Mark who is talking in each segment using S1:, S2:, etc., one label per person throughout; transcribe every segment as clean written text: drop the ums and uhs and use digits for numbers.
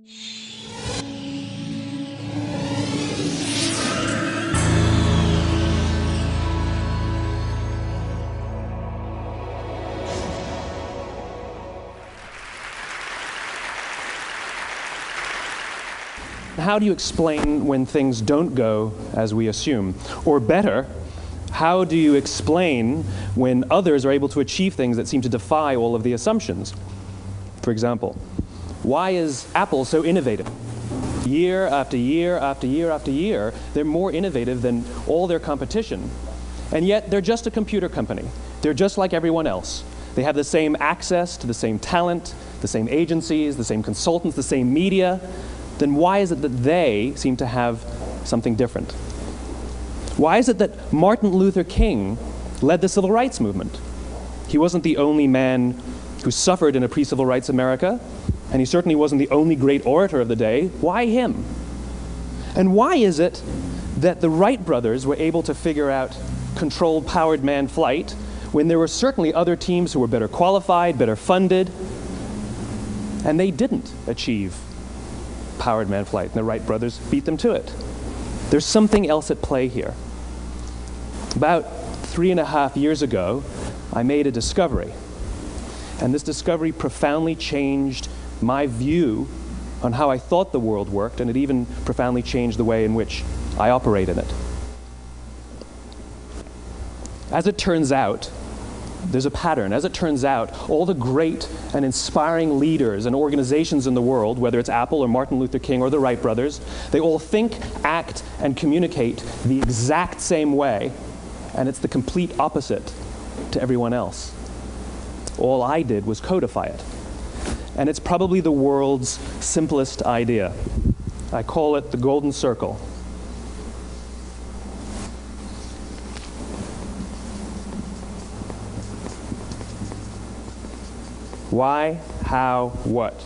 S1: How do you explain when things don't go as we assume? Or better, how do you explain when others are able to achieve things that seem to defy all of the assumptions? For example, why is Apple so innovative? Year after year after year after year, they're more innovative than all their competition. And yet, they're just a computer company. They're just like everyone else. They have the same access to the same talent, the same agencies, the same consultants, the same media. Then why is it that they seem to have something different? Why is it that Martin Luther King led the civil rights movement? He wasn't the only man who suffered in a pre-civil rights America, and he certainly wasn't the only great orator of the day. Why him? And why is it that the Wright brothers were able to figure out controlled powered manned flight when there were certainly other teams who were better qualified, better funded, and they didn't achieve powered manned flight, and the Wright brothers beat them to it? There's something else at play here. About 3.5 years ago, I made a discovery, and this discovery profoundly changed my view on how I thought the world worked, and it even profoundly changed the way in which I operate in it. As it turns out, there's a pattern. As it turns out, all the great and inspiring leaders and organizations in the world, whether it's Apple or Martin Luther King or the Wright brothers, they all think, act, and communicate the exact same way, and it's the complete opposite to everyone else. All I did was codify it. And it's probably the world's simplest idea. I call it the golden circle. Why, how, what?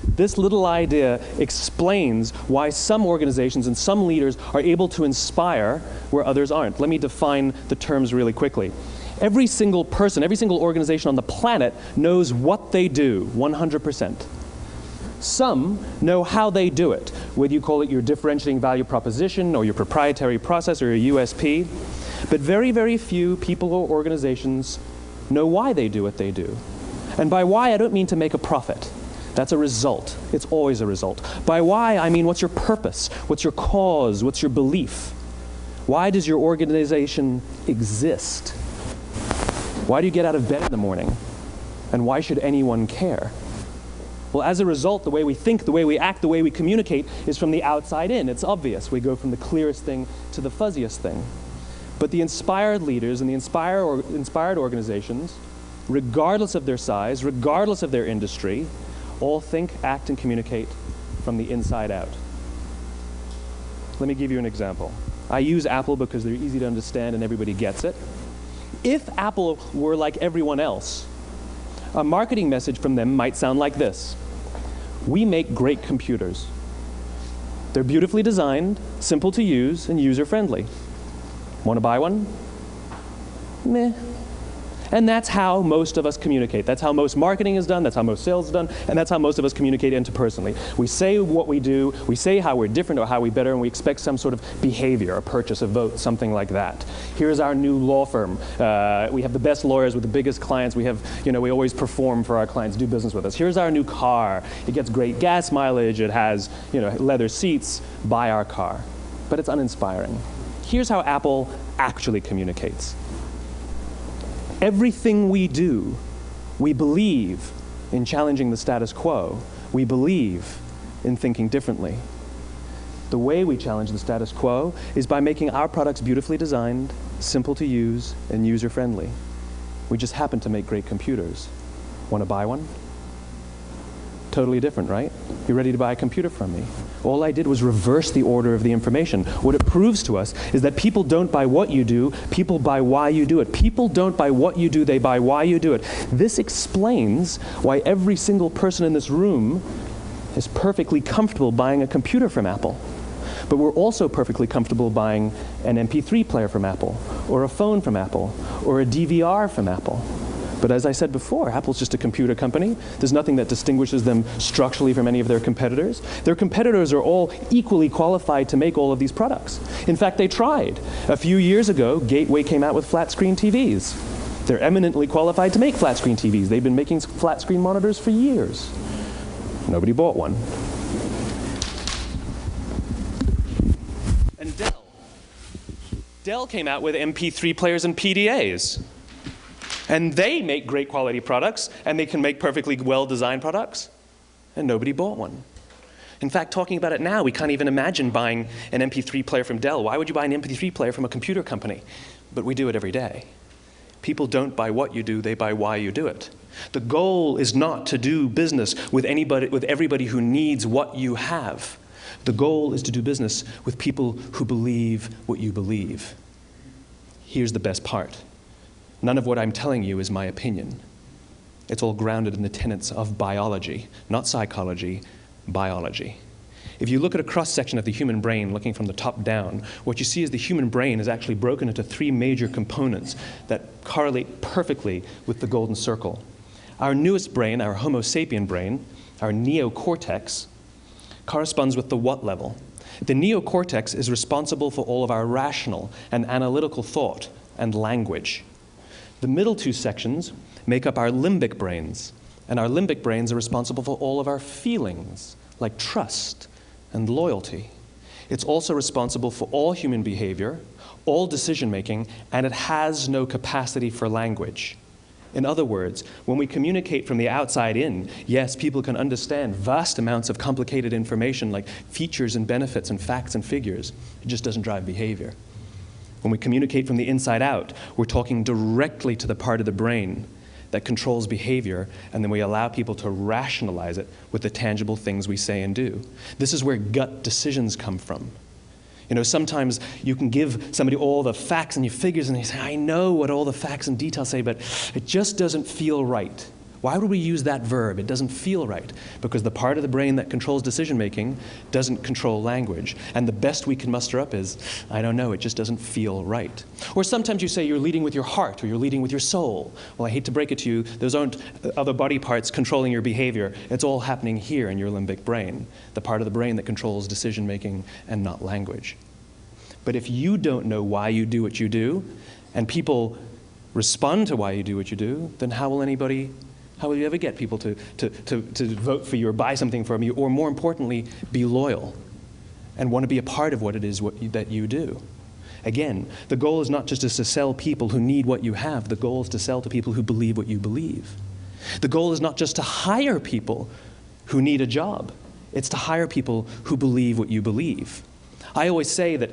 S1: This little idea explains why some organizations and some leaders are able to inspire where others aren't. Let me define the terms really quickly. Every single person, every single organization on the planet knows what they do, 100%. Some know how they do it, whether you call it your differentiating value proposition or your proprietary process or your USP. But very, very few people or organizations know why they do what they do. And by why, I don't mean to make a profit. That's a result. It's always a result. By why, I mean what's your purpose? What's your cause? What's your belief? Why does your organization exist? Why do you get out of bed in the morning? And why should anyone care? Well, as a result, the way we think, the way we act, the way we communicate is from the outside in. It's obvious. We go from the clearest thing to the fuzziest thing. But the inspired leaders and the inspired organizations, regardless of their size, regardless of their industry, all think, act, and communicate from the inside out. Let me give you an example. I use Apple because they're easy to understand and everybody gets it. If Apple were like everyone else, a marketing message from them might sound like this. We make great computers. They're beautifully designed, simple to use, and user-friendly. Want to buy one? Meh. And that's how most of us communicate. That's how most marketing is done, that's how most sales is done, and that's how most of us communicate interpersonally. We say what we do, we say how we're different or how we're better, and we expect some sort of behavior, a purchase, a vote, something like that. Here's our new law firm. We have the best lawyers with the biggest clients. We have, we always perform for our clients, do business with us. Here's our new car. It gets great gas mileage. It has, leather seats. Buy our car. But it's uninspiring. Here's how Apple actually communicates. Everything we do, we believe in challenging the status quo. We believe in thinking differently. The way we challenge the status quo is by making our products beautifully designed, simple to use, and user-friendly. We just happen to make great computers. Want to buy one? Totally different, right? You're ready to buy a computer from me. All I did was reverse the order of the information. What it proves to us is that people don't buy what you do, people buy why you do it. People don't buy what you do, they buy why you do it. This explains why every single person in this room is perfectly comfortable buying a computer from Apple. But we're also perfectly comfortable buying an MP3 player from Apple, or a phone from Apple, or a DVR from Apple. But as I said before, Apple's just a computer company. There's nothing that distinguishes them structurally from any of their competitors. Their competitors are all equally qualified to make all of these products. In fact, they tried. A few years ago, Gateway came out with flat screen TVs. They're eminently qualified to make flat screen TVs. They've been making flat screen monitors for years. Nobody bought one. And Dell came out with MP3 players and PDAs. And they make great quality products, and they can make perfectly well-designed products, and nobody bought one. In fact, talking about it now, we can't even imagine buying an MP3 player from Dell. Why would you buy an MP3 player from a computer company? But we do it every day. People don't buy what you do, they buy why you do it. The goal is not to do business with everybody who needs what you have. The goal is to do business with people who believe what you believe. Here's the best part. None of what I'm telling you is my opinion. It's all grounded in the tenets of biology, not psychology, biology. If you look at a cross-section of the human brain, looking from the top down, what you see is the human brain is actually broken into three major components that correlate perfectly with the golden circle. Our newest brain, our Homo sapien brain, our neocortex, corresponds with the what level. The neocortex is responsible for all of our rational and analytical thought and language. The middle two sections make up our limbic brains, and our limbic brains are responsible for all of our feelings, like trust and loyalty. It's also responsible for all human behavior, all decision-making, and it has no capacity for language. In other words, when we communicate from the outside in, yes, people can understand vast amounts of complicated information like features and benefits and facts and figures. It just doesn't drive behavior. When we communicate from the inside out, we're talking directly to the part of the brain that controls behavior, and then we allow people to rationalize it with the tangible things we say and do. This is where gut decisions come from. You know, sometimes you can give somebody all the facts and your figures, and they say, I know what all the facts and details say, but it just doesn't feel right. Why would we use that verb? It doesn't feel right. Because the part of the brain that controls decision-making doesn't control language. And the best we can muster up is, I don't know, it just doesn't feel right. Or sometimes you say you're leading with your heart or you're leading with your soul. Well, I hate to break it to you, those aren't other body parts controlling your behavior. It's all happening here in your limbic brain, the part of the brain that controls decision-making and not language. But if you don't know why you do what you do, and people respond to why you do what you do, then how will you ever get people to vote for you or buy something from you, or more importantly, be loyal and want to be a part of what it is that you do? Again, the goal is not just to sell people who need what you have. The goal is to sell to people who believe what you believe. The goal is not just to hire people who need a job. It's to hire people who believe what you believe. I always say that,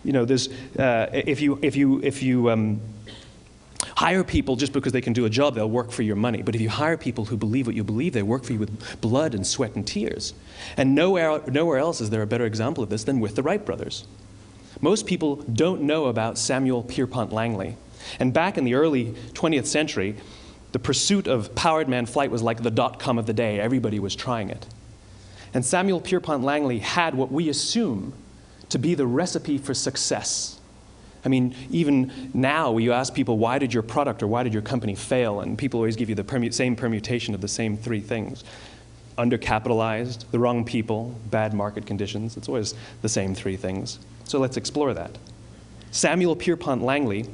S1: you know, there's, if you hire people just because they can do a job, they'll work for your money. But if you hire people who believe what you believe, they work for you with blood and sweat and tears. And nowhere else is there a better example of this than with the Wright brothers. Most people don't know about Samuel Pierpont Langley. And back in the early 20th century, the pursuit of powered man flight was like the dot-com of the day. Everybody was trying it. And Samuel Pierpont Langley had what we assume to be the recipe for success. I mean, even now, you ask people, why did your product or why did your company fail? And people always give you the same permutation of the same three things. Undercapitalized, the wrong people, bad market conditions. It's always the same three things. So let's explore that. Samuel Pierpont Langley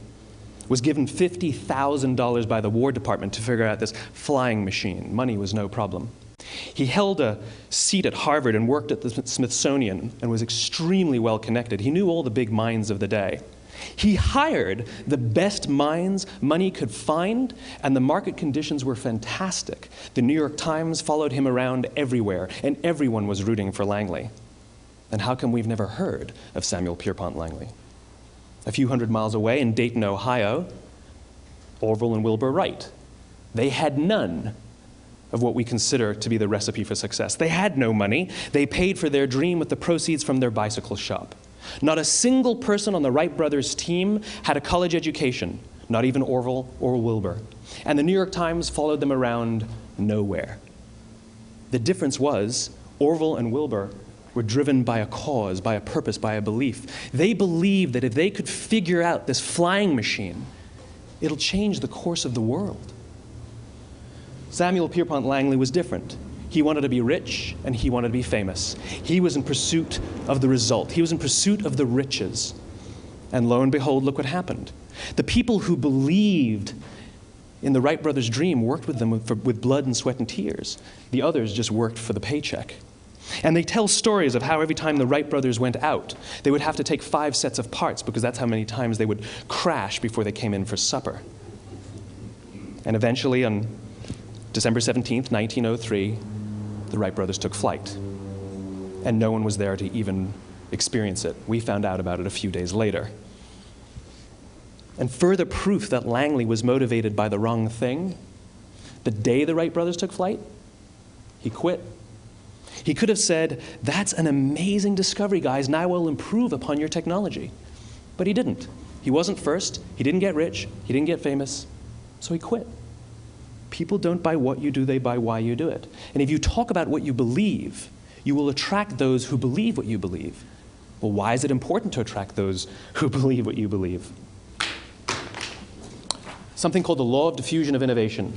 S1: was given $50,000 by the War Department to figure out this flying machine. Money was no problem. He held a seat at Harvard and worked at the Smithsonian and was extremely well connected. He knew all the big minds of the day. He hired the best minds money could find, and the market conditions were fantastic. The New York Times followed him around everywhere, and everyone was rooting for Langley. And how come we've never heard of Samuel Pierpont Langley? A few hundred miles away in Dayton, Ohio, Orville and Wilbur Wright. They had none of what we consider to be the recipe for success. They had no money. They paid for their dream with the proceeds from their bicycle shop. Not a single person on the Wright brothers' team had a college education, not even Orville or Wilbur. And the New York Times followed them around nowhere. The difference was Orville and Wilbur were driven by a cause, by a purpose, by a belief. They believed that if they could figure out this flying machine, it'll change the course of the world. Samuel Pierpont Langley was different. He wanted to be rich, and he wanted to be famous. He was in pursuit of the result. He was in pursuit of the riches. And lo and behold, look what happened. The people who believed in the Wright brothers' dream worked with them with blood and sweat and tears. The others just worked for the paycheck. And they tell stories of how every time the Wright brothers went out, they would have to take 5 sets of parts because that's how many times they would crash before they came in for supper. And eventually, on December 17th, 1903, the Wright brothers took flight. And no one was there to even experience it. We found out about it a few days later. And further proof that Langley was motivated by the wrong thing, the day the Wright brothers took flight, he quit. He could have said, "That's an amazing discovery, guys, and I will improve upon your technology." But he didn't. He wasn't first. He didn't get rich. He didn't get famous. So he quit. People don't buy what you do, they buy why you do it. And if you talk about what you believe, you will attract those who believe what you believe. Well, why is it important to attract those who believe what you believe? Something called the law of diffusion of innovation.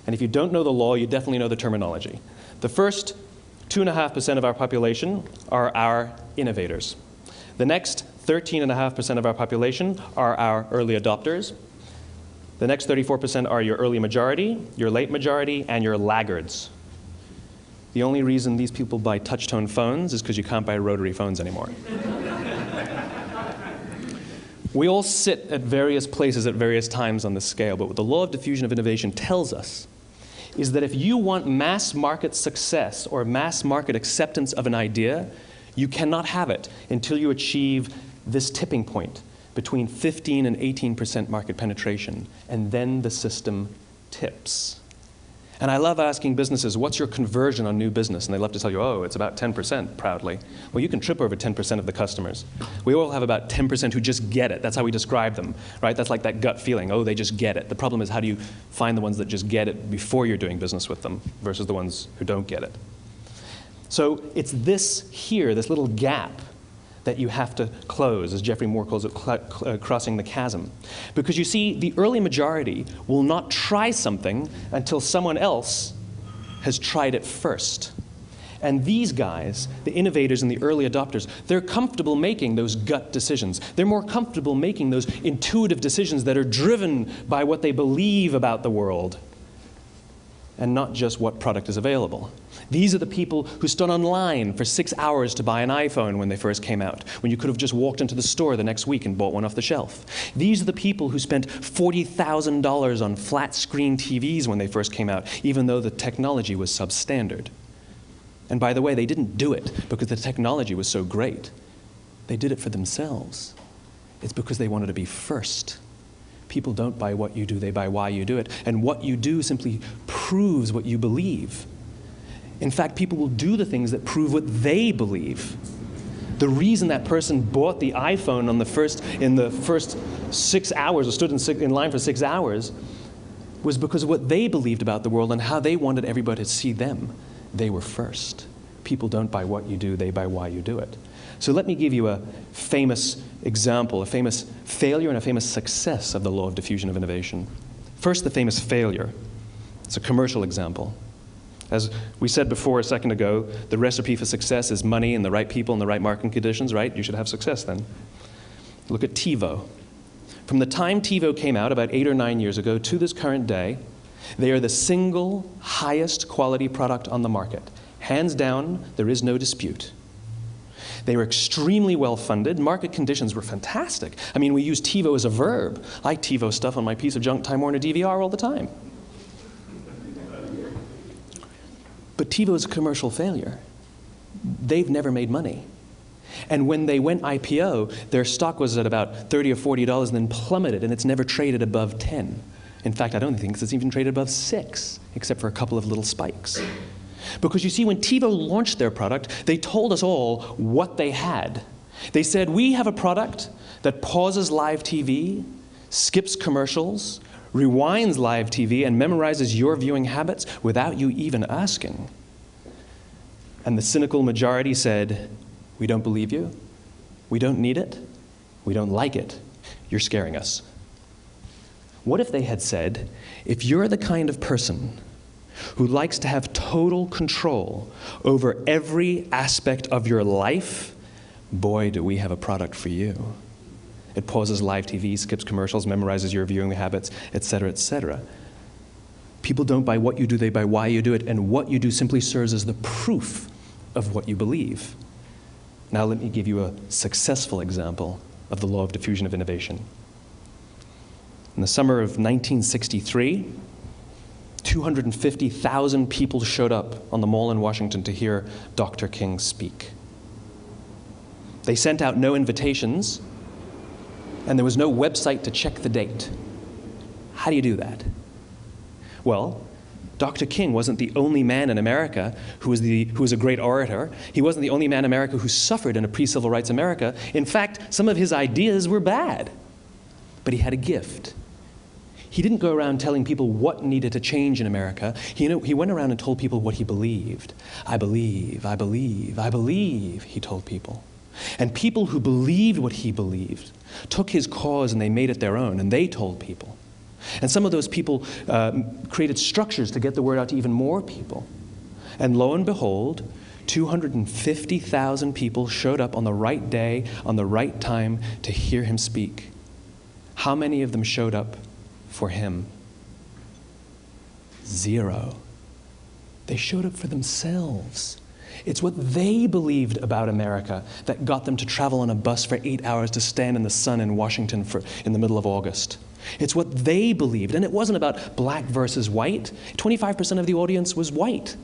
S1: And if you don't know the law, you definitely know the terminology. The first 2.5% of our population are our innovators. The next 13.5% of our population are our early adopters. The next 34% are your early majority, your late majority, and your laggards. The only reason these people buy touch-tone phones is because you can't buy rotary phones anymore. We all sit at various places at various times on the scale, but what the law of diffusion of innovation tells us is that if you want mass market success or mass market acceptance of an idea, you cannot have it until you achieve this tipping point between 15 and 18% market penetration, and then the system tips. And I love asking businesses, what's your conversion on new business? And they love to tell you, oh, it's about 10%, proudly. Well, you can trip over 10% of the customers. We all have about 10% who just get it. That's how we describe them, right? That's like that gut feeling, oh, they just get it. The problem is, how do you find the ones that just get it before you're doing business with them versus the ones who don't get it? So it's this here, this little gap, that you have to close, as Geoffrey Moore calls it, crossing the chasm. Because you see, the early majority will not try something until someone else has tried it first. And these guys, the innovators and the early adopters, they're comfortable making those gut decisions. They're more comfortable making those intuitive decisions that are driven by what they believe about the world, and not just what product is available. These are the people who stood online for 6 hours to buy an iPhone when they first came out, when you could have just walked into the store the next week and bought one off the shelf. These are the people who spent $40,000 on flat-screen TVs when they first came out, even though the technology was substandard. And by the way, they didn't do it because the technology was so great. They did it for themselves. It's because they wanted to be first. People don't buy what you do, they buy why you do it. And what you do simply proves what you believe. In fact, people will do the things that prove what they believe. The reason that person bought the iPhone in the first 6 hours, or stood in line for 6 hours, was because of what they believed about the world and how they wanted everybody to see them. They were first. People don't buy what you do, they buy why you do it. So let me give you a famous example, a famous failure and a famous success of the law of diffusion of innovation. First, the famous failure. It's a commercial example. As we said before a second ago, the recipe for success is money and the right people and the right marketing conditions, right? You should have success then. Look at TiVo. From the time TiVo came out about 8 or 9 years ago to this current day, they are the single highest quality product on the market. Hands down, there is no dispute. They were extremely well funded. Market conditions were fantastic. I mean, we use TiVo as a verb. I TiVo stuff on my piece of junk Time Warner DVR all the time. But TiVo is a commercial failure. They've never made money. And when they went IPO, their stock was at about $30 or $40 and then plummeted, and it's never traded above 10. In fact, I don't think it's even traded above 6, except for a couple of little spikes. Because you see, when TiVo launched their product, they told us all what they had. They said, we have a product that pauses live TV, skips commercials, rewinds live TV, and memorizes your viewing habits without you even asking. And the cynical majority said, we don't believe you, we don't need it, we don't like it, you're scaring us. What if they had said, if you're the kind of person who likes to have total control over every aspect of your life, boy, do we have a product for you. It pauses live TV, skips commercials, memorizes your viewing habits, etc., etc. People don't buy what you do, they buy why you do it, and what you do simply serves as the proof of what you believe. Now let me give you a successful example of the law of diffusion of innovation. In the summer of 1963, 250,000 people showed up on the Mall in Washington to hear Dr. King speak. They sent out no invitations, and there was no website to check the date. How do you do that? Well, Dr. King wasn't the only man in America who was a great orator. He wasn't the only man in America who suffered in a pre-civil rights America. In fact, some of his ideas were bad. But he had a gift. He didn't go around telling people what needed to change in America. He went around and told people what he believed. I believe, I believe, I believe, he told people. And people who believed what he believed took his cause and they made it their own, and they told people. And some of those people created structures to get the word out to even more people. And lo and behold, 250,000 people showed up on the right day, on the right time to hear him speak. How many of them showed up for him? 0. They showed up for themselves. It's what they believed about America that got them to travel on a bus for 8 hours to stand in the sun in Washington in the middle of August. It's what they believed, and it wasn't about black versus white. 25% of the audience was white.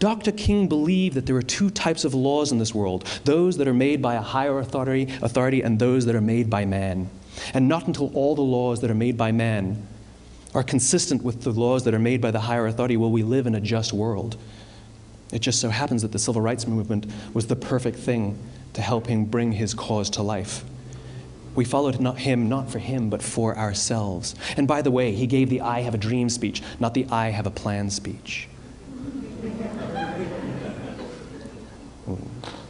S1: Dr. King believed that there are 2 types of laws in this world, those that are made by a higher authority and those that are made by man. And not until all the laws that are made by man are consistent with the laws that are made by the higher authority will we live in a just world. It just so happens that the civil rights movement was the perfect thing to help him bring his cause to life. We followed him not for him, but for ourselves. And by the way, he gave the I have a dream speech, not the I have a plan speech.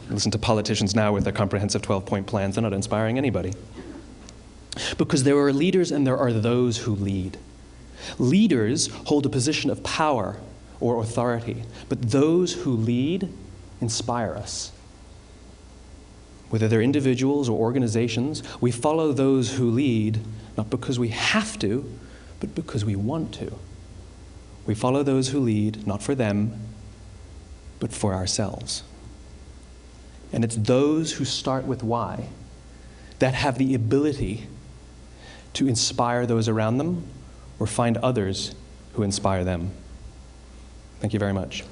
S1: Listen to politicians now with their comprehensive 12-point plans. They're not inspiring anybody. Because there are leaders and there are those who lead. Leaders hold a position of power or authority, but those who lead inspire us. Whether they're individuals or organizations, we follow those who lead not because we have to, but because we want to. We follow those who lead not for them, but for ourselves. And it's those who start with why that have the ability to inspire those around them or find others who inspire them. Thank you very much.